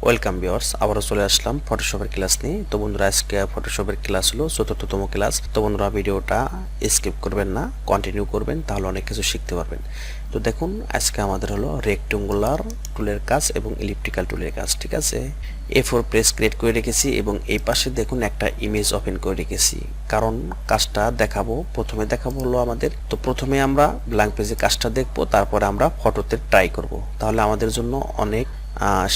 Welcome viewers, আবারও চলে আসলাম ফটোশপের class নিয়ে। তো বন্ধুরা, আজকে ফটোশপের ক্লাস হলো ৪র্থতম ক্লাস। তো বন্ধুরা, ভিডিওটা স্কিপ করবেন না, কন্টিনিউ করবেন, তাহলে অনেক কিছু শিখতে পারবেন। তো দেখুন, আজকে আমাদের হলো রেক্টেঙ্গুলার টুলের কাজ এবং ইলিপ্টিক্যাল টুলের কাজ। ঠিক আছে, A4 প্রেস ক্রিয়েট করে রেখেছি এবং এই পাশে দেখুন একটা ইমেজ ওপেন করে রেখেছি, কারণ কাজটা দেখাবো। প্রথমে দেখাবো হলো আমাদের, তো প্রথমে আমরা ব্ল্যাঙ্ক পেজে কাজটা দেখবো, তারপরে আমরা ফটোতে ট্রাই করব। তাহলে আমাদের জন্য অনেক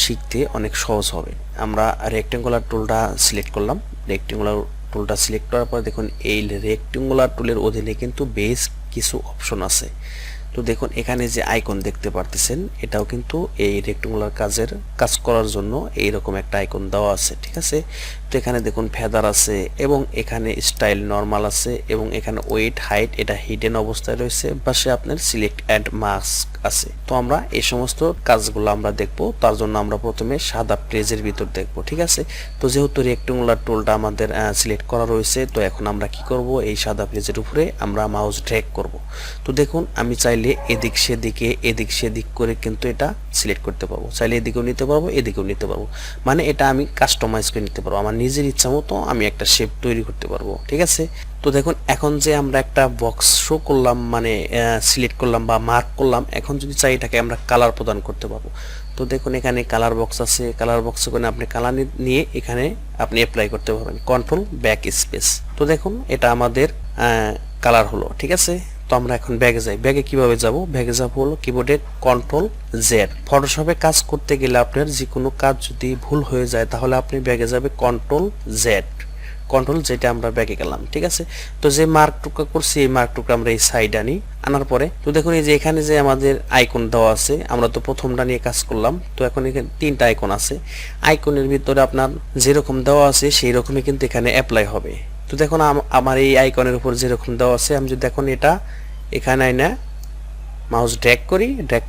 শিখতে অনেক সহজ হবে। আমরা রেক্টেঙ্গুলার টুলটা সিলেক্ট করলাম। রেক্টেঙ্গুলার টুলটা সিলেক্ট করার পর দেখুন, এই রেক্টেঙ্গুলার টুলের অধীনে কিন্তু বেশ কিছু অপশন আছে। তো দেখুন, এখানে যে আইকন দেখতে পারতেছেন, এটাও কিন্তু এই রেক্টেঙ্গুলার কাজ করার জন্য এইরকম একটা আইকন দেওয়া আছে। ঠিক আছে, তো এখানে দেখুন ফেদার আছে এবং এখানে স্টাইল নরমাল আছে এবং এখানে ওয়েট হাইট এটা হিডেন অবস্থায় রয়েছে। পাশে আপনার সিলেক্ট অ্যাড মাস্ক আছে। তো আমরা এই সমস্ত কাজগুলো আমরা দেখব। তার জন্য আমরা প্রথমে সাদা পেজের ভিতর দেখব। ঠিক আছে, তো যেহেতু রেক্টেঙ্গুলার টুলটা আমাদের সিলেক্ট করা রয়েছে, তো এখন আমরা কি করব, এই সাদা পেজের উপরে আমরা মাউস ড্র্যাগ করব। তো দেখুন, আমি চাইলে এদিক সেদিক করে কিন্তু এটা সিলেক্ট করতে পারবো। চাইলে এদিকেও নিতে পারবো, এদিকেও নিতে পারবো। মানে এটা আমি কাস্টমাইজ করে নিতে পারবো, আমার নিজের ইচ্ছা মতো আমি একটা শেপ তৈরি করতে পারবো। ঠিক আছে, তো দেখুন, এখন যে আমরা একটা বক্স শো করলাম, মানে সিলেক্ট করলাম বা মার্ক করলাম, এখন যদি চাই এটাকে আমরা কালার প্রদান করতে পারবো। তো দেখুন, এখানে কালার বক্স আছে। কালার বক্স করে আপনি কালার নিয়ে এখানে আপনি অ্যাপ্লাই করতে পারবেন। Control back space. তো দেখুন, এটা আমাদের কালার হলো। ঠিক আছে, তো আমরা এখন ব্যাগে যাই। ব্যাগে কিভাবে যাব? ব্যাগে যাব হলো কিবোর্ডে কন্ট্রোল জেড। ফটোশপে কাজ করতে গেলে আপনার যে কোনো কাজ যদি ভুল হয়ে যায়, তাহলে আপনি ব্যাগে যাবে কন্ট্রোল জেড। কন্ট্রোল যেটা আমরা ব্যাকে গেলাম। ঠিক আছে, তো যে মার্কটুকু করছি, এই মার্কটুকু আমরা এই সাইড আনার পরে, তো দেখুন এই যে এখানে যে আমাদের আইকন দেওয়া আছে, আমরা তো প্রথমটা নিয়ে কাজ করলাম। তো এখন এখানে 3টা আইকন আছে। আইকনের ভিতরে আপনার যেরকম দেওয়া আছে সেই রকমই কিন্তু এখানে অ্যাপ্লাই হবে। তো দেখুন, আমার এই আইকনের উপর যেরকম দেওয়া আছে, আমি যদি দেখুন এটা এখানে আইনা মাউস ড্র্যাগ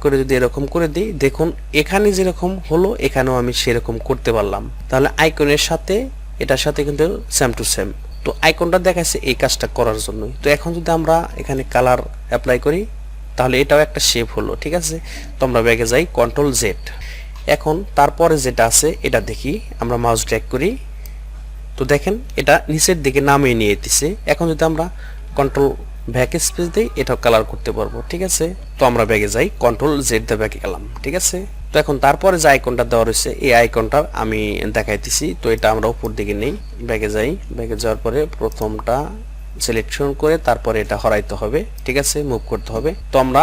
করে যদি এরকম করে দিই, দেখুন এখানে যেরকম হলো এখানেও আমি সেরকম করতে পারলাম। তাহলে আইকনের সাথে এটার সাথে কিন্তু সেম টু সেম। তো আইকনটা দেখাচ্ছে এই কাজটা করার জন্যই। তো এখন যদি আমরা এখানে কালার অ্যাপ্লাই করি, তাহলে এটাও একটা শেপ হলো। ঠিক আছে, তো আমরা ব্যাগে যাই কন্ট্রোল জেড। এখন তারপরে যেটা আছে এটা দেখি, আমরা মাউস ড্র্যাগ করি, তো দেখেন এটা নিচের দিকে নামিয়ে নিয়ে যেতেছে। এখন যদি আমরা কন্ট্রোল ব্যাক স্পেস দিই, এটাও কালার করতে পারবো। ঠিক আছে, তো আমরা ব্যাগে যাই কন্ট্রোল জেড দিয়ে ব্যাগে গেলাম। ঠিক আছে, তো এখন তারপরে যে আইকনটা দেওয়া রয়েছে, এই আইকনটা আমি দেখাইতেছি। তো এটা আমরা উপর দিকে নেই, ব্যাগে যাই। ব্যাগে যাওয়ার পরে প্রথমটা সিলেকশন করে তারপরে এটা হরাইতে হবে। ঠিক আছে, মুভ করতে হবে। তো আমরা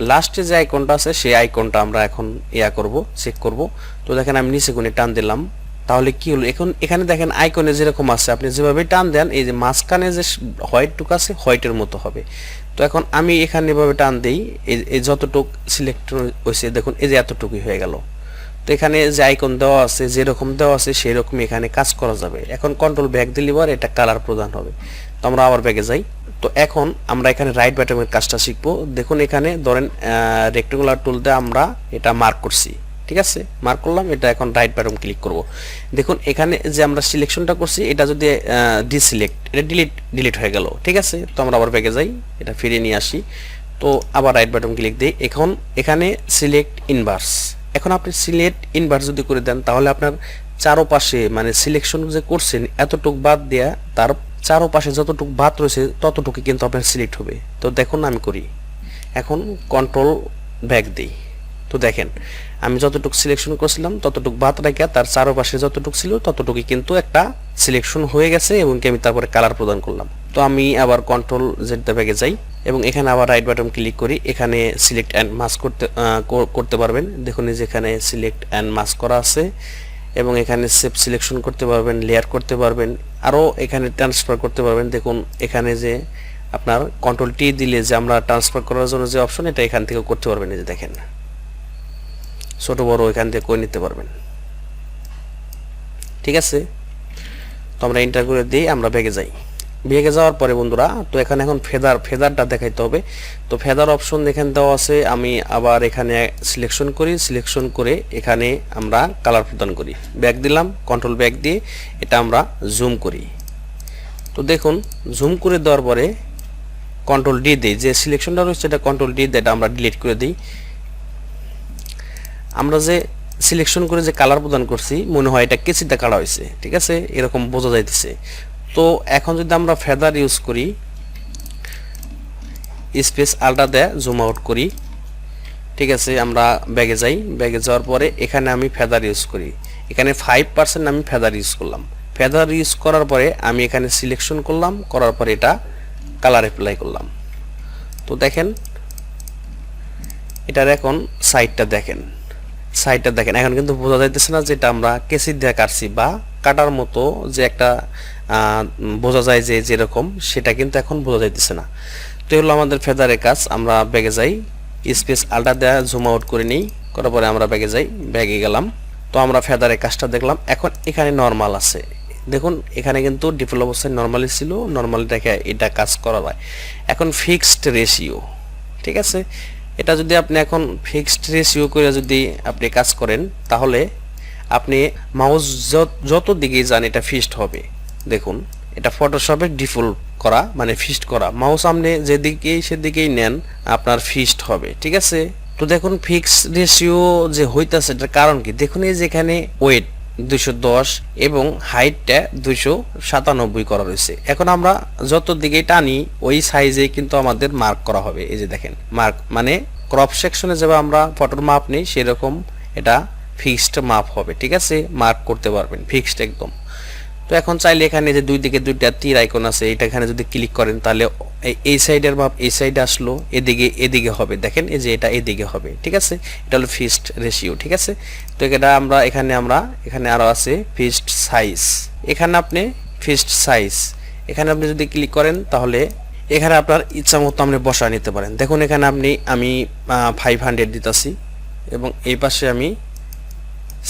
লাস্টে যে আইকনটা আছে সেই আইকনটা আমরা এখন চেক করব। তো দেখেন আমি নিচে গুণে টান দিলাম, তাহলে কি হলো, এখন এখানে দেখেন আইকনে যেরকম আছে, আপনি যেভাবে টান দেন এই যে মাঝখানে যে হোয়াইট টুক আছে হোয়াইটের মতো হবে। তো এখন আমি এখানে এভাবে টান দিই, এই যতটুক সিলেক্ট হয়েছে দেখুন এই যে এতটুকুই হয়ে গেল। তো এখানে যে আইকন দেওয়া আছে, যেরকম দেওয়া আছে সেই রকম এখানে কাজ করা যাবে। এখন কন্ট্রোল ব্যাক দিলে পরে এটা কালার প্রদান হবে। তো আমরা আবার ব্যাগে যাই। তো এখন আমরা এখানে রাইট বাটনের কাজটা শিখবো। দেখুন এখানে ধরেন রেক্টেঙ্গুলার টুল দিয়ে আমরা এটা মার্ক করছি। ঠিক আছে, মার্ক করলাম, এটা এখন রাইট বাটন ক্লিক করব। দেখুন এখানে যে আমরা সিলেকশনটা করছি, এটা যদি ডিসিলেক্ট, এটা ডিলিট হয়ে গেল। ঠিক আছে, তো আমরা আবার ব্যাগে যাই, এটা ফিরিয়ে নিয়ে আসি। তো আবার রাইট বাটন ক্লিক দিই। এখন এখানে সিলেক্ট ইনভার্স। এখন আপনি সিলেক্ট ইনভার্স যদি করে দেন, তাহলে আপনার চারোপাশে মানে সিলেকশন যে করছেন এতটুক বাদ দেয়া, তার চারোপাশে যতটুকু বাদ রয়েছে ততটুকু কিন্তু আপনার সিলেক্ট হবে। তো দেখুন আমি করি, এখন কন্ট্রোল ব্যাক দিই। তো দেখেন আমি যতটুকু সিলেকশন করছিলাম ততটুকু বাদ রেখে তার চারপাশে যতটুকু ছিল ততটুকুই কিন্তু একটা সিলেকশন হয়ে গেছে এবং আমি তারপরে কালার প্রদান করলাম। তো আমি আবার কন্ট্রোল জেড ব্যাগে যাই এবং এখানে আবার রাইট বাটন ক্লিক করি। এখানে সিলেক্ট অ্যান্ড মাস্ক করতে পারবেন। দেখুন এই যে এখানে সিলেক্ট অ্যান্ড মাস্ক করা আছে এবং এখানে সেভ সিলেকশন করতে পারবেন, লেয়ার করতে পারবেন, আরও এখানে ট্রান্সফার করতে পারবেন। দেখুন এখানে যে আপনার কন্ট্রোল টি দিলে যে আমরা ট্রান্সফার করার জন্য যে অপশন, এটা এখান থেকে করতে পারবেন। এই যে দেখেন ছোট বড় এখান থেকে করে নিতে পারবেন। ঠিক আছে, তো আমরা এন্টার করে দিই, আমরা ব্যাগে যাই। ব্যাগে যাওয়ার পরে বন্ধুরা, তো এখানে এখন ফেদারটা দেখাইতে হবে। তো ফেদার অপশন এখানে দেওয়া আছে, আমি আবার এখানে সিলেকশন করে এখানে আমরা কালার প্রদান করি। ব্যাক দিলাম, কন্ট্রোল ব্যাক দিয়ে এটা আমরা জুম করি। তো দেখুন জুম করে দেওয়ার পরে কন্ট্রোল ডি দিই, যে সিলেকশনটা রয়েছে এটা কন্ট্রোল ডি দিয়ে এটা আমরা ডিলিট করে দিই। আমরা যে সিলেকশন করে যে কালার প্রদান করছি মনে হয় এটা কেচিতে কাটা হয়েছে, ঠিক আছে, এরকম বোঝা যাইতেছে। তো এখন যদি আমরা ফেদার ইউজ করি, স্পেস আলটা দিয়ে জুম আউট করি, ঠিক আছে, আমরা ব্যাগে যাই, ব্যাগে যাওয়ার পরে এখানে আমি ফেদার ইউজ করি, এখানে 5% আমি ফেদার ইউজ করলাম। ফেদার ইউজ করার পরে আমি এখানে সিলেকশন করলাম, করার পরে এটা কালার অ্যাপ্লাই করলাম। তো দেখেন এটার এখন সাইডটা দেখেন, সাইডটা দেখেন, এখন কিন্তু বোঝা যাইতেছে না যে এটা আমরা কেসি দিয়ে কাটছি বা কাটার মতো যে একটা বোঝা যায় যে যেরকম, সেটা কিন্তু এখন বোঝা যাইতেছে না। তো হলো আমাদের ফেদারের কাজ। আমরা ব্যাগে যাই, স্পেস আলটা দেওয়া জুম আউট করে নিই, করার পরে আমরা ব্যাগে যাই, ব্যাগে গেলাম। তো আমরা ফেদারের কাজটা দেখলাম। এখন এখানে নর্মাল আছে, দেখুন এখানে কিন্তু ডিফল্ট অবস্থায় নর্মালি ছিল, নর্মালি রেখে এটা কাজ করা যায়। এখন ফিক্সড রেশিও, ঠিক আছে, এটা যদি আপনি এখন ফিক্সড রেশিও করে যদি আপনি কাজ করেন তাহলে আপনি মাউস যত দিকেই যান এটা ফিক্সড হবে। দেখুন এটা ফটোশপের ডিফল্ট করা, মানে ফিক্সড করা, মাউস আপনি যেদিকেই সেদিকেই নেন আপনার ফিক্সড হবে, ঠিক আছে। তো দেখুন ফিক্সড রেশিও যে হইতাছে এটার কারণ কি, দেখুন এই যেখানে ওয়েট 210 এবং হাইটটা 297 করা রয়েছে। এখন আমরা যত দিকে টানি ওই সাইজে কিন্তু আমাদের মার্ক করা হবে। এই যে দেখেন মার্ক, মানে ক্রপ সেকশনে যেভাবে আমরা ফটোর মাপ নেই সেরকম এটা ফিক্সড মাপ হবে, ঠিক আছে, মার্ক করতে পারবেন ফিক্সড একদম। তো এখন চাইলে এখানে যে দুই দিকে দুইটা তীর আইকন আছে, এটা এখানে যদি ক্লিক করেন তাহলে এই সাইডের মাপ এই সাইডে আসলো, এদিকে হবে, দেখেন এই যে এটা এদিকে হবে, ঠিক আছে, এটা হলো ফিক্সড রেশিও, ঠিক আছে। তো এটা আমরা এখানে আরো আছে ফিক্সড সাইজ, এখানে আপনি ফিক্সড সাইজ, এখানে আপনি যদি ক্লিক করেন তাহলে এখানে আপনার ইচ্ছা মতো আপনি বসা নিতে পারেন। দেখুন এখানে আমি 500 দিতেছি এবং এই পাশে আমি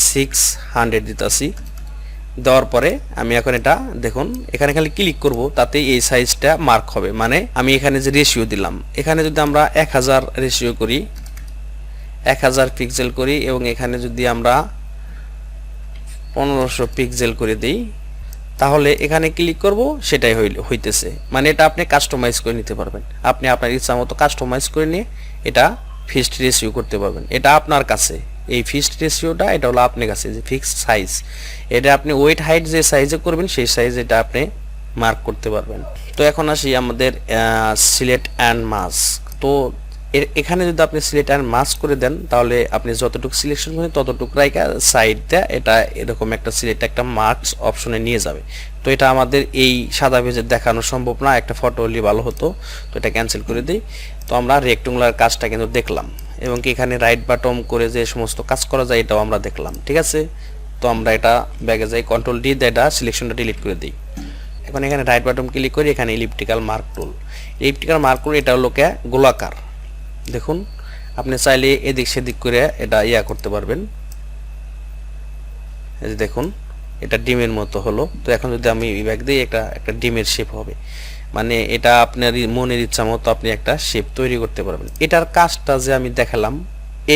600 দিতেছি। দেওয়ার পরে আমি এখন এটা দেখুন এখানে খালি ক্লিক করব, তাতেই এই সাইজটা মার্ক হবে। মানে আমি এখানে যে রেশিও দিলাম, এখানে যদি আমরা 1000 রেশিও করি, 1000 পিক্সেল করি এবং এখানে যদি আমরা 1500 পিক্সেল করে দিই তাহলে এখানে ক্লিক করব, সেটাই হইতেছে। মানে এটা আপনি কাস্টমাইজ করে নিতে পারবেন, আপনি আপনার ইচ্ছা মতো কাস্টমাইজ করে নিয়ে এটা ফিক্সড রেশিও করতে পারবেন। এটা আপনার কাছে, এই ফিক্সড রেশিওটা এটা হলো আপনার কাছে যে ফিক্সড সাইজ, এটা আপনি ওয়েট হাইট যে সাইজে করবেন সেই সাইজ এটা আপনি মার্ক করতে পারবেন। তো এখন আসি আমাদের সিলেক্ট অ্যান্ড মাস্ক। তো এখানে যদি আপনি সিলেক্ট অ্যান্ড মাস্ক করে দেন তাহলে আপনি যতটুকু সিলেকশন করেন ততটুকু রাইখা সাইডটা এটা এরকম একটা সিলেক্ট একটা মার্কস অপশনে নিয়ে যাবে। তো এটা আমাদের এই সাদা পেজে দেখানো সম্ভব না, একটা ফটো হলে ভালো হতো। তো এটা ক্যান্সেল করে দিই। তো আমরা রেক্ট্যাঙ্গুলার কাজটা কিন্তু দেখলাম এবং কি এখানে রাইট বাটন করে যে সমস্ত কাজ করা যায় এটাও আমরা দেখলাম, ঠিক আছে। তো আমরা এটা ব্যাগে যাই, কন্ট্রোল ডি দিয়ে এটা সিলেকশনটা ডিলিট করে দিই। এখন এখানে রাইট বাটন ক্লিক করি, এখানে ইলিপ্টিক্যাল মার্ক টুল, ইলিপ্টিক্যাল মার্ক টুল এটা হলো গোলাকার। দেখুন আপনি চাইলে এদিক সেদিক করে এটা করতে পারবেন। এই যে দেখুন এটা ডিমের মতো হলো। তো এখন যদি আমি ব্যাগ দিই একটা ডিমের শেপ হবে, মানে এটা আপনার মনের ইচ্ছা মতো আপনি একটা শেপ তৈরি করতে পারবেন। এটার কাজটা যে আমি দেখালাম,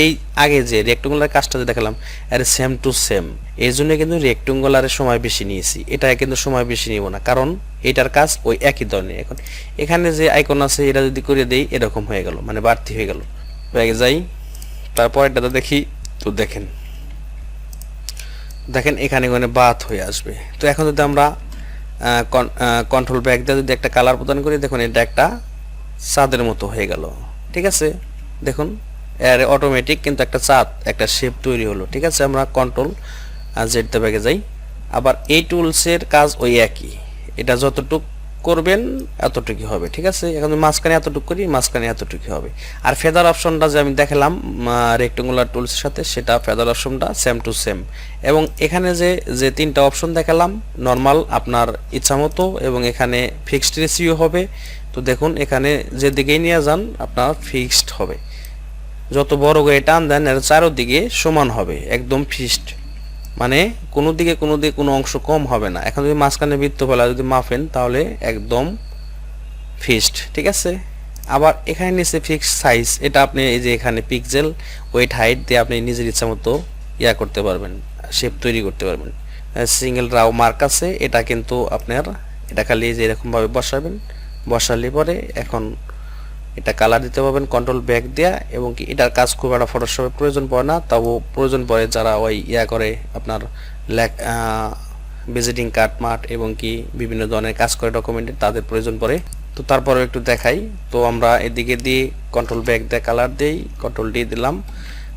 এই আগে যে রেক্ট্যাঙ্গুলার কাজটা যে দেখালাম এর সেম টু সেম, এই জন্য কিন্তু রেক্ট্যাঙ্গুলারের সময় বেশি নিয়েছি, এটা কিন্তু সময় বেশি নিব না, কারণ এটার কাজ ওই একই ধরনের। এখন এখানে যে আইকন আছে এটা যদি করে দেই এরকম হয়ে গেল, মানে বাড়তি হয়ে গেল। ব্যাগে যাই, তারপর এটাতে দেখি, তো দেখেন এখানে বাত হয়ে আসবে। তো এখন যদি আমরা কন্ট্রোল ব্যাক দিয়ে যদি একটা কালার প্রদান করি, দেখুন এটা একটা চাঁদের মতো হয়ে গেল, ঠিক আছে। দেখুন এর অটোমেটিক কিন্তু একটা চাঁদ একটা শেপ তৈরি হলো, ঠিক আছে। আমরা কন্ট্রোল জেড দিয়ে ব্যাগে যাই। আবার এই টুলসের কাজ ওই একই, এটা যতটুক করবেন এতটুকু হবে, ঠিক আছে। এখন মাঝখানে এতটুকু করি, মাঝখানে এতটুকু হবে। আর ফেদার অপশনটা যে আমি দেখালাম রেক্ট্যাঙ্গুলার টুলসের সাথে, সেটা ফেদার অপশনটা সেম টু সেম। এবং এখানে যে তিনটা অপশন দেখালাম, নর্মাল আপনার ইচ্ছা মতো, এবং এখানে ফিক্সড রেশিও হবে। তো দেখুন এখানে যেদিকেই নিয়ে যান আপনার ফিক্সড হবে, যত বড় করে টান দেন এর চারোদিকে সমান হবে, একদম ফিক্সড, মানে কোনো দিকে কোনো অংশ কম হবে না। এখন যদি মাঝখানে বৃত্তফলা যদি মাপেন তাহলে একদম ফিক্সড, ঠিক আছে। আবার এখানে নিচে ফিক্সড সাইজ, এটা আপনি এই যে এখানে পিক্সেল ওয়েট হাইট দিয়ে আপনি নিজের ইচ্ছা মতো করতে পারবেন, শেপ তৈরি করতে পারবেন। সিঙ্গেল রাও মার্ক আছে, এটা কিন্তু আপনার এটা খালি যে এরকম ভাবে বসাবেন, বসালে পরে এখন এটা কালার দিতে পারবেন কন্ট্রোল ব্যাক দেয়া, এবং কি এটার কাজ খুব একটা ফটোশপে প্রয়োজন পড়ে না, তাও প্রয়োজন পড়ে যারা ওই করে আপনার ভিজিটিং কার্ড মার্ট এবং কি বিভিন্ন ধরনের কাজ করে ডকুমেন্টে, তাদের প্রয়োজন পড়ে। তো তারপরে একটু দেখাই। তো আমরা এদিকে দিয়ে কন্ট্রোল ব্যাক দিয়ে কালার দেই, কন্ট্রোল ডি দিলাম।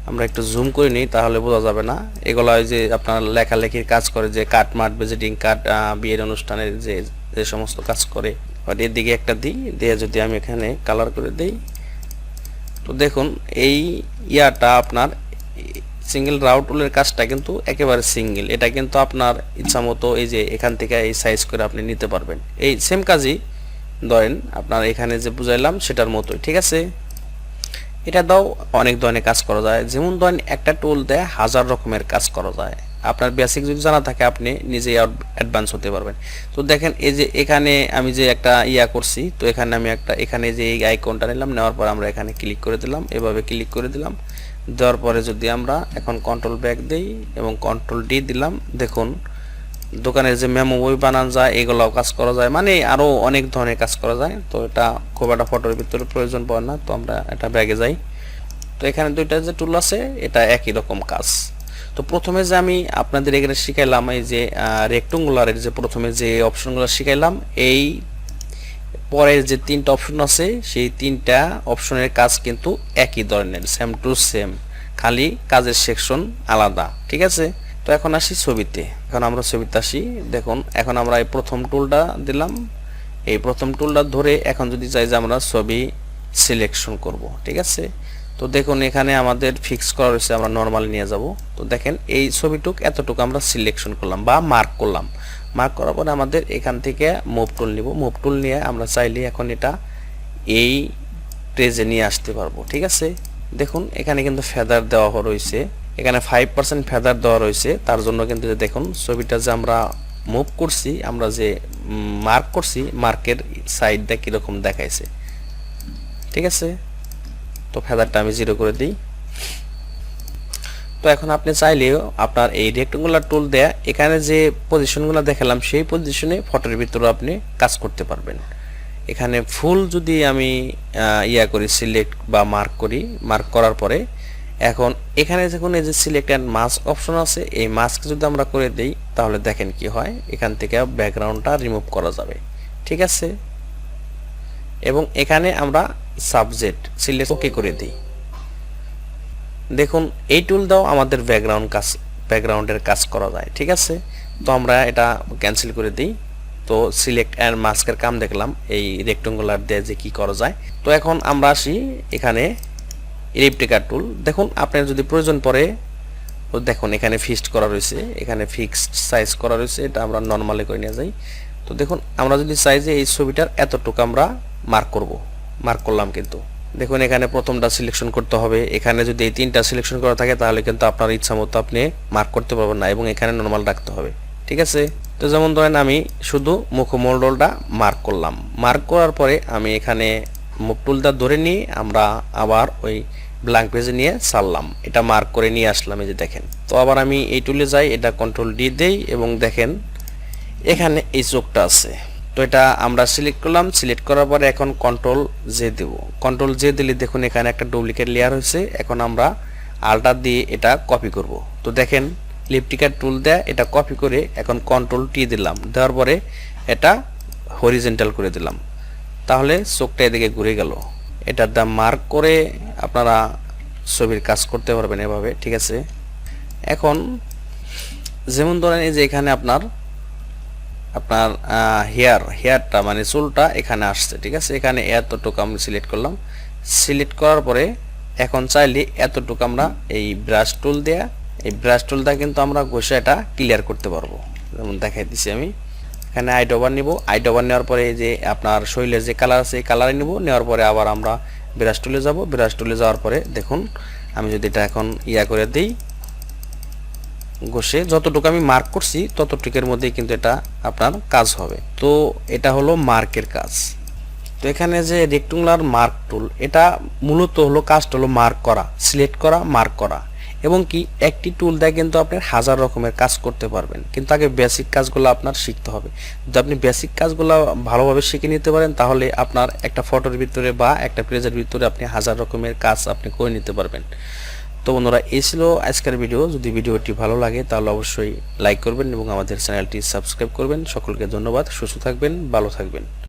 আমরা একটু জুম করে নিই, তাহলে বোঝা যাবে না। এগুলো ওই যে আপনার লেখালেখির কাজ করে, যে কার্ড মার্ট, ভিজিটিং কার্ড, বিয়ের অনুষ্ঠানের যে যে সমস্ত কাজ করে। আর এদিকে একটা দিই, দিয়ে যদি আমি এখানে কালার করে দিই, তো দেখুন এই ইয়াটা আপনার সিঙ্গেল রাউট টুলের কাজটা কিন্তু একেবারে সিঙ্গেল। এটা কিন্তু আপনার ইচ্ছা মতো এই যে এখান থেকে এই সাইজ করে আপনি নিতে পারবেন। এই সেম কাজই ধরেন আপনার এখানে যে বুঝাইলাম সেটার মতোই, ঠিক আছে। এটা দাও অনেক ধরনের কাজ করা যায়, যেমন ধরেন একটা টুল দেয় হাজার রকমের কাজ করা যায়। আপনার বেসিক যদি জানা থাকে আপনি নিজেই অ্যাডভান্স হতে পারবেন। তো দেখেন এই যে এখানে আমি যে একটা করছি, তো এখানে আমি এখানে যে এই আইকনটা নিলাম, নেওয়ার পর আমরা এখানে ক্লিক করে দিলাম, এভাবে ক্লিক করে দিলাম। দেওয়ার পরে যদি আমরা এখন কন্ট্রোল ব্যাক দেই এবং কন্ট্রোল ডি দিলাম, দেখুন দোকানের যে মেমো বই বানানো যায় এগুলোও কাজ করা যায়, মানে আরও অনেক ধরনের কাজ করা যায়। তো এটা খুব একটা ফটোর ভিতরে প্রয়োজন পড়ে না, তো আমরা এটা ব্যাগে যাই। তো এখানে দুইটা যে টুল আছে এটা একই রকম কাজ। তো প্রথমে যে আমি আপনাদের এখানে শিখাইলাম এই যে রেক্ট্যাঙ্গুলারের যে প্রথমে যে অপশনগুলো শিখাইলাম, এই পরের যে তিনটা অপশন আছে সেই তিনটা অপশনের কাজ কিন্তু একই ধরনের, সেম টু সেম, খালি কাজের সেকশন আলাদা, ঠিক আছে। তো এখন আসি ছবিতে। এখন আমরা ছবিতে আসি। দেখুন এখন আমরা এই প্রথম টুলটা দিলাম, এই প্রথম টুলটা ধরে এখন যদি চাই যে আমরা ছবি সিলেকশন করব, ঠিক আছে। তো দেখুন এখানে আমাদের ফিক্স করা রয়েছে, আমরা নর্মাল নিয়ে যাব। তো দেখেন এই ছবিটুক এতটুকু আমরা সিলেকশন করলাম বা মার্ক করলাম। মার্ক করার পরে আমাদের এখান থেকে মুভ টুল নিব, মুভ টুল নিয়ে আমরা চাইলে এখন এটা এই পেজে নিয়ে আসতে পারবো, ঠিক আছে। দেখুন এখানে কিন্তু ফেদার দেওয়া রয়েছে, এখানে 5% ফেদার দেওয়া রয়েছে। তার জন্য কিন্তু দেখুন ছবিটা যে আমরা মুভ করছি, আমরা যে মার্ক করছি, মার্কের সাইডটা কীরকম দেখাইছে, ঠিক আছে। তো ফেদারটা আমি 0 করে দিই। তো এখন আপনি চাইলেও আপনার এই রেক্ট্যাঙ্গুলার টুল দেয়া এখানে যে পজিশনগুলো দেখালাম সেই পজিশনে ফটোর ভিতরে আপনি কাজ করতে পারবেন। এখানে ফুল যদি আমি করি, সিলেক্ট বা মার্ক করি, মার্ক করার পরে এখন এখানে যখন এই যে সিলেক্ট অ্যান্ড মাস্ক অপশন আছে, এই মাস্ক যদি আমরা করে দিই তাহলে দেখেন কি হয়, এখান থেকে ব্যাকগ্রাউন্ডটা রিমুভ করা যাবে, ঠিক আছে। এবং এখানে আমরা সাবজেক্ট সিলেক্ট ওকে করে দিই। দেখুন এই টুল দাও আমাদের ব্যাকগ্রাউন্ডের কাজ করা যায়, ঠিক আছে। তো আমরা এটা ক্যান্সেল করে দিই। তো সিলেক্ট অ্যান্ড মাস্কের কাম দেখলাম, এই রেক্ট্যাঙ্গুলার দিয়ে যে কি করা যায়। তো এখন আমরা আসি এখানে ইলিপ্টিকাল টুল। দেখুন আপনার যদি প্রয়োজন পড়ে, তো দেখুন এখানে ফিক্সড করা রয়েছে, এখানে ফিক্সড সাইজ করা রয়েছে, এটা আমরা নর্মালি করে নিয়ে যাই। তো দেখুন আমরা যদি চাই যে এই ছবিটার এতটুকু আমরা মার্ক করব, মার্ক করলাম, কিন্তু দেখুন এখানে প্রথমটা সিলেকশন করতে হবে। এখানে যদি এই তিনটা সিলেকশন করা থাকে তাহলে কিন্তু আপনার ইচ্ছা মতো আপনি মার্ক করতে পারবেন না, এবং এখানে নর্মাল রাখতে হবে, ঠিক আছে। তো যেমন ধরেন আমি শুধু মুখমণ্ডলটা মার্ক করলাম, মার্ক করার পরে আমি এখানে মুভ টুলটা ধরে নিয়ে আমরা আবার ওই ব্ল্যাঙ্ক পেজে নিয়ে ছাড়লাম, এটা মার্ক করে নিয়ে আসলাম, এই যে দেখেন। তো আবার আমি এই টুলে যাই, এটা কন্ট্রোল ডি দেই এবং দেখেন এখানে এই চোখটা আছে। তো এটা আমরা সিলেক্ট করলাম, সিলেক্ট করার পরে এখন কন্ট্রোল জে দেব। কন্ট্রোল জে দিলে দেখুন এখানে একটা ডুপ্লিকেট লেয়ার হয়েছে। এখন আমরা আল্টার দিয়ে এটা কপি করব। তো দেখেন ইলিপ্টিকাল টুল দেয়া এটা কপি করে এখন কন্ট্রোল টি দিলাম, দেওয়ার পরে এটা হরিজেন্টাল করে দিলাম, তাহলে চোখটা এদিকে ঘুরে গেল। এটার দাম মার্ক করে আপনারা ছবির কাজ করতে পারবেন এভাবে, ঠিক আছে। এখন যেমন ধরেন এই যে এখানে আপনার হেয়ারটা মানে চুলটা এখানে আসছে, ঠিক আছে। এখানে এতটুকু আমি সিলেক্ট করলাম, সিলেক্ট করার পরে এখন চাইলে এতটুকু আমরা এই ব্রাশ টুল দেয়া, এই ব্রাশ টুলটা কিন্তু আমরা ঘষে এটা ক্লিয়ার করতে পারবো। যেমন দেখাই দিচ্ছি আমি, এখানে আইডোবার নিব, আইডোবার নেওয়ার পরে যে আপনার শরীরের যে কালার আছে এই কালারে নিব, নেওয়ার পরে আবার আমরা ব্রাশ টুলে যাব, ব্রাশ টুলে যাওয়ার পরে দেখুন আমি যদি এটা এখন করে দিই, ঘষে যতটুকু আমি মার্ক করছি ততটুকুর মধ্যেই কিন্তু এটা আপনার কাজ হবে। তো এটা হলো মার্কের কাজ। তো এখানে যে রেক্ট্যাঙ্গুলার মার্ক টুল, এটা মূলত হলো কাজটা হলো মার্ক করা, সিলেক্ট করা, মার্ক করা এবং কি একটি টুল দিয়ে কিন্তু আপনি হাজার রকমের কাজ করতে পারবেন, কিন্তু আগে বেসিক কাজগুলো আপনার শিখতে হবে। যদি আপনি বেসিক কাজগুলো ভালোভাবে শিখে নিতে পারেন তাহলে আপনার একটা ফটোর ভিতরে বা একটা পেজের ভিতরে আপনি হাজার রকমের কাজ আপনি করে নিতে পারবেন। তো বন্ধুরা, এই ছিল আজকের ভিডিও। যদি ভিডিওটি ভালো লাগে তাহলে অবশ্যই লাইক করবেন এবং আমাদের চ্যানেলটি সাবস্ক্রাইব করবেন। সকলকে ধন্যবাদ। সুস্থ থাকবেন, ভালো থাকবেন।